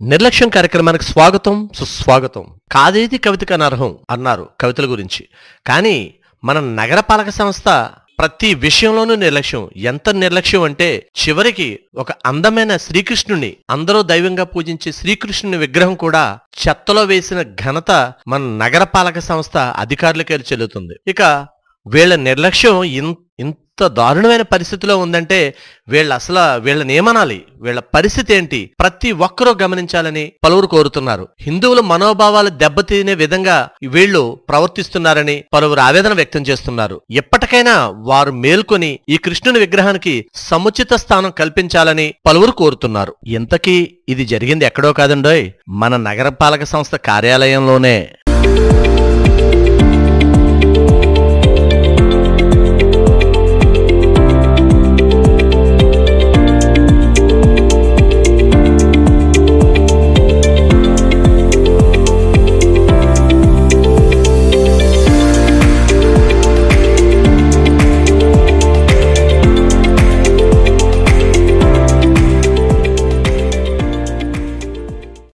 నిర్లక్ష్యం కార్యక్రమానికి స్వాగతం, సుస్వాగతం. కాదేది కవితకు అనర్హం అన్నారు కవితల గురించి. కానీ మన నగరపాలక సంస్థ ప్రతి విషయంలోనూ నిర్లక్ష్యం. ఎంత నిర్లక్ష్యం అంటే చివరికి ఒక అందమైన శ్రీకృష్ణుని, అందరూ దైవంగా పూజించే శ్రీకృష్ణుని విగ్రహం కూడా చెత్తలో వేసిన ఘనత మన నగరపాలక సంస్థ అధికారులకే చెల్లుతుంది. ఇక వీళ్ళ నిర్లక్ష్యం ఇంత దారుణమైన పరిస్థితిలో ఉందంటే వీళ్ళని ఏమనాలి, వీళ్ళ పరిస్థితి ఏంటి ప్రతి ఒక్కరూ గమనించాలని పలువురు కోరుతున్నారు. హిందువుల మనోభావాలు దెబ్బతినే విధంగా వీళ్ళు ప్రవర్తిస్తున్నారని పలువురు ఆవేదన వ్యక్తం చేస్తున్నారు. ఎప్పటికైనా వారు మేల్కొని ఈ కృష్ణుని విగ్రహానికి సముచిత స్థానం కల్పించాలని పలువురు కోరుతున్నారు. ఇంతకీ ఇది జరిగింది ఎక్కడో కాదండోయ్, మన నగరపాలక సంస్థ కార్యాలయంలోనే.